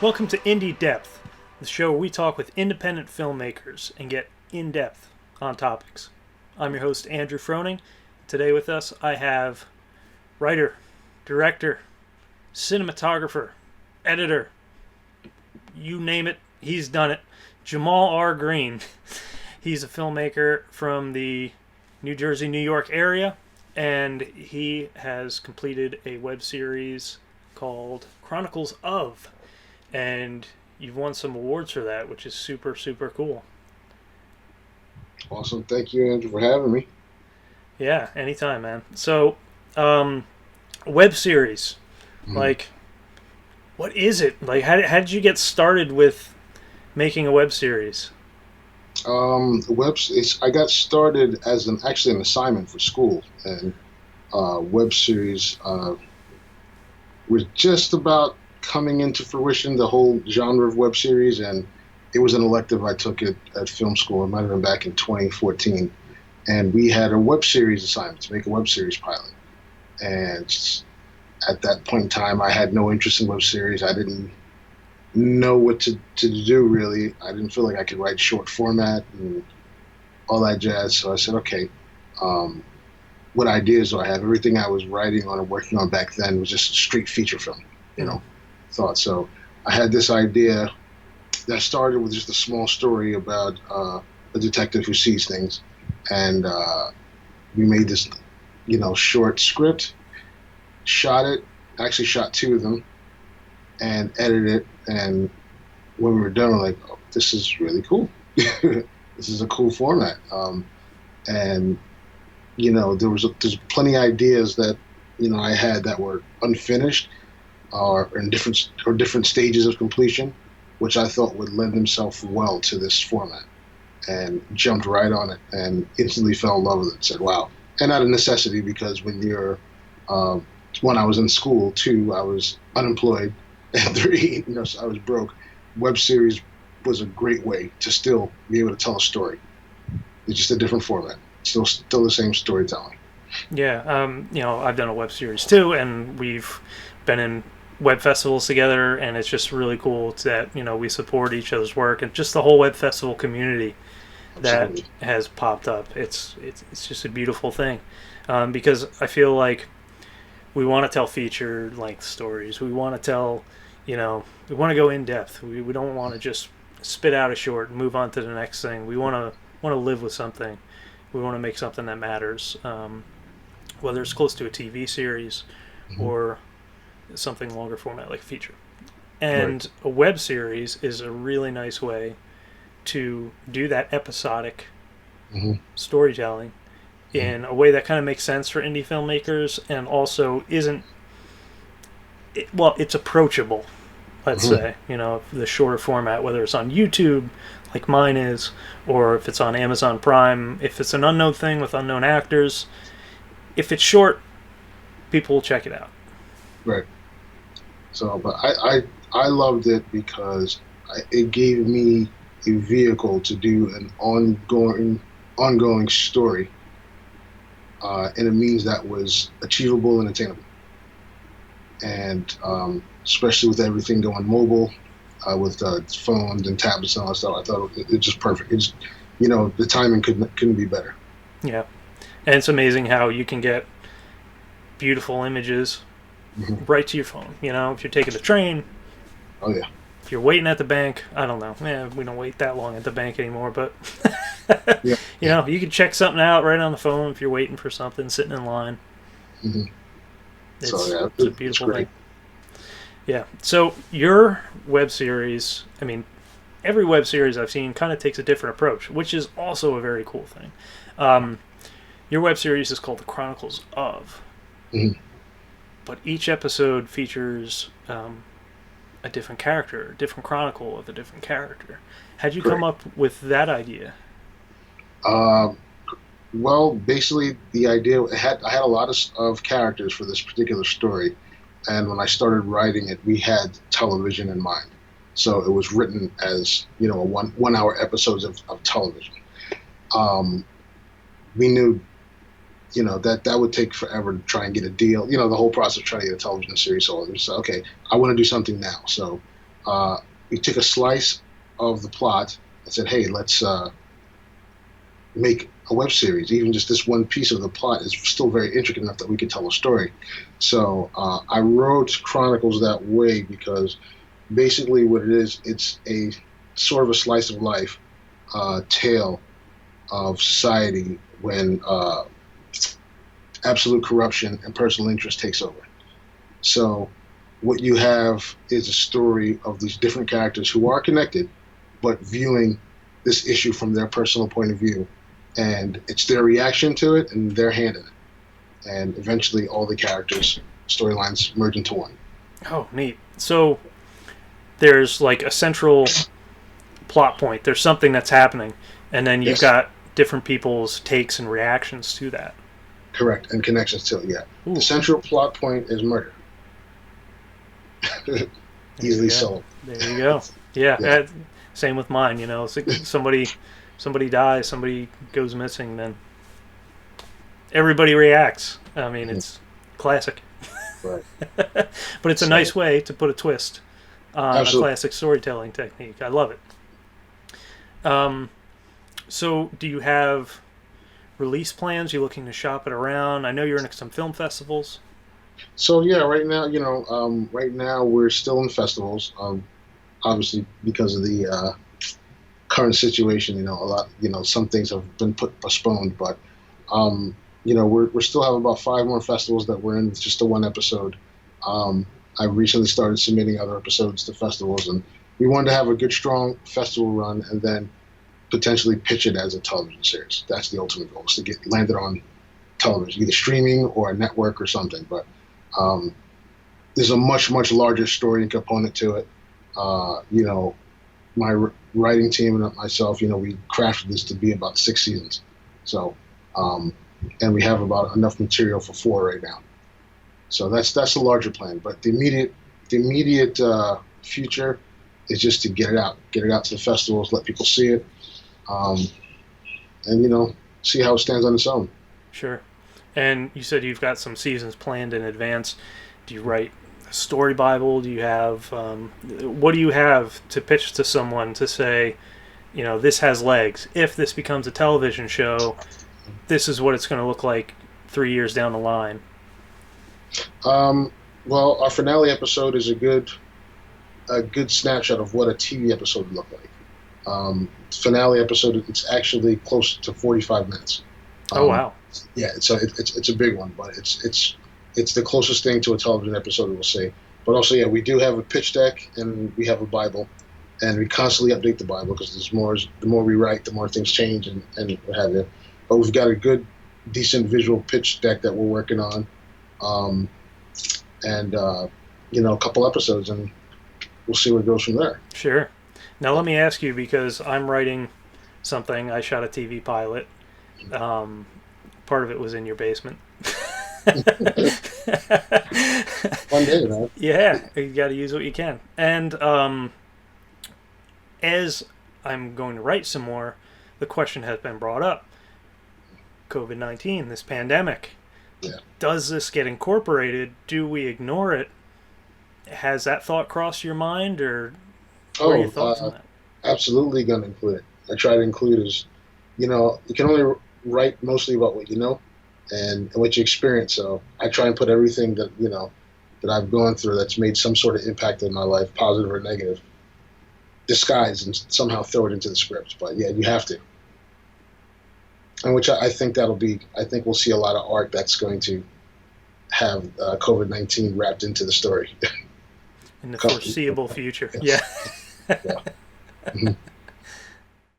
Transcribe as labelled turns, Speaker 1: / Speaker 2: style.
Speaker 1: Welcome to Indie Depth, the show where we talk with independent filmmakers and get in depth on topics. I'm your host, Andrew Froning. Today with us, I have writer, director, cinematographer, editor, you name it, he's done it, Jamaal R. Green. He's a filmmaker from the New Jersey, New York area, and he has completed a web series called Chronicles of. And you've won some awards for that, which is super, super cool.
Speaker 2: Awesome. Thank you, Andrew, for having me.
Speaker 1: Yeah, anytime, man. So, web series, like, what is it? Like, how did you get started with making a web series?
Speaker 2: I got started as an assignment for school, and web series was just about coming into fruition, the whole genre of web series, and it was an elective I took at film school. It might have been back in 2014, and we had a web series assignment to make a web series pilot. And at that point in time, I had no interest in web series. I didn't know what to do, really. I didn't feel like I could write short format and all that jazz. So I said, okay, what ideas do I have? Everything I was writing on and working on back then was just straight feature film, thought. So I had this idea that started with just a small story about a detective who sees things. And we made this, short script, shot it, actually shot two of them, and edited it. And when we were done, we're like, oh, this is really cool. This is a cool format. And, there's plenty of ideas that, I had that were unfinished or in different stages of completion, which I thought would lend themselves well to this format. And jumped right on it and instantly fell in love with it. Said, wow. And out of necessity, because when you're, one, I was in school, two, I was unemployed, and three, so I was broke. Web series was a great way to still be able to tell a story. It's just a different format. Still the same storytelling.
Speaker 1: Yeah, I've done a web series too, and we've been in web festivals together, and it's just really cool that we support each other's work, and just the whole web festival community
Speaker 2: Absolutely.
Speaker 1: that has popped up. It's just a beautiful thing, because I feel like we want to tell feature length stories. We want to tell, we want to go in depth. We don't want to just spit out a short and move on to the next thing. We want to live with something. We want to make something that matters, whether it's close to a TV series or something longer format like a feature. And
Speaker 2: Right.
Speaker 1: a web series is a really nice way to do that episodic
Speaker 2: hmm
Speaker 1: storytelling in a way that kind of makes sense for indie filmmakers and also it's approachable, let's
Speaker 2: hmm
Speaker 1: say, the shorter format, whether it's on YouTube like mine is, or if it's on Amazon Prime, if it's an unknown thing with unknown actors, if it's short, people will check it out.
Speaker 2: Right. So, but I loved it because it gave me a vehicle to do an ongoing story, in a means that was achievable and attainable. And especially with everything going mobile, with phones and tablets and all that stuff, I thought it's just perfect. It's the timing couldn't be better.
Speaker 1: Yeah. And it's amazing how you can get beautiful images
Speaker 2: hmm
Speaker 1: right to your phone. If you're taking the train,
Speaker 2: Oh yeah.
Speaker 1: if you're waiting at the bank, I don't know. We don't wait that long at the bank anymore, but
Speaker 2: Yeah.
Speaker 1: you can check something out right on the phone if you're waiting for something, sitting in line.
Speaker 2: hmm So
Speaker 1: It's
Speaker 2: yeah,
Speaker 1: it's a
Speaker 2: it's
Speaker 1: beautiful thing.
Speaker 2: great.
Speaker 1: Yeah. So your web series, every web series I've seen kind of takes a different approach, which is also a very cool thing. Um, your web series is called The Chronicles of,
Speaker 2: hmm
Speaker 1: but each episode features a different character, a different chronicle of a different character. How'd you come
Speaker 2: Correct.
Speaker 1: up with that idea?
Speaker 2: Uh, well, basically, the idea I had a lot of characters for this particular story, and when I started writing it, we had television in mind. So it was written as a one hour episodes of television. Um, we knew that would take forever to try and get a deal. The whole process of trying to get a television series. So it was okay. I want to do something now. So we took a slice of the plot and said, hey, let's make a web series. Even just this one piece of the plot is still very intricate enough that we could tell a story. So I wrote Chronicles that way because basically what it is, it's a sort of a slice of life tale of society when absolute corruption and personal interest takes over. So what you have is a story of these different characters who are connected, but viewing this issue from their personal point of view. And it's their reaction to it and their hand in it. And eventually all the characters' storylines merge into one.
Speaker 1: Oh, neat. So there's like a central plot point. There's something that's happening. And then you've got different people's takes and reactions to that.
Speaker 2: Correct. And connections to it, yeah. Ooh. The central plot point is murder. Easily sold.
Speaker 1: There you go. Yeah. Same with mine, you know. Somebody dies, somebody goes missing, then everybody reacts. I mean, it's classic.
Speaker 2: Right.
Speaker 1: But it's a nice way to put a twist on a classic storytelling technique. I love it. So do you have release plans? You looking to shop it around? I know you're in some film festivals.
Speaker 2: So yeah, right now we're still in festivals. Obviously because of the current situation, you know, some things have been postponed, but we're still have about 5 more festivals that we're in with just the one episode. I recently started submitting other episodes to festivals, and we wanted to have a good, strong festival run, and then potentially pitch it as a television series. That's the ultimate goal, is to get landed on television, either streaming or a network or something. But there's a much, much larger story component to it. My writing team and myself, we crafted this to be about 6 seasons. So, and we have about enough material for 4 right now. So that's the larger plan. But the immediate future is just to get it out to the festivals, let people see it, and see how it stands on its own.
Speaker 1: Sure. And you said you've got some seasons planned in advance. Do you write a story Bible? Do you have what do you have to pitch to someone to say, this has legs? If this becomes a television show, this is what it's going to look like 3 years down the line.
Speaker 2: Well, our finale episode is a good snapshot of what a TV episode would look like. Finale episode, it's actually close to 45 minutes.
Speaker 1: Oh wow!
Speaker 2: Yeah, so it's a big one, but it's the closest thing to a television episode we'll see. But also, yeah, we do have a pitch deck and we have a Bible, and we constantly update the Bible because the more we write, the more things change and what have you. But we've got a good, decent visual pitch deck that we're working on, and a couple episodes, and we'll see where it goes from there.
Speaker 1: Sure. Now let me ask you, because I'm writing something. I shot a TV pilot. Part of it was in your basement.
Speaker 2: One day, man.
Speaker 1: Yeah, you got to use what you can. And as I'm going to write some more, the question has been brought up. COVID-19, this pandemic.
Speaker 2: Yeah.
Speaker 1: Does this get incorporated? Do we ignore it? Has that thought crossed your mind, or what are your thoughts on that?
Speaker 2: Absolutely going to include it. I try to include is, you can only write mostly about what you know and what you experience. So I try and put everything that, that I've gone through that's made some sort of impact in my life, positive or negative, disguise and somehow throw it into the script. But yeah, you have to. And which I think we'll see a lot of art that's going to have COVID-19 wrapped into the story.
Speaker 1: In the foreseeable future. Yeah.
Speaker 2: Yeah. Mm-hmm.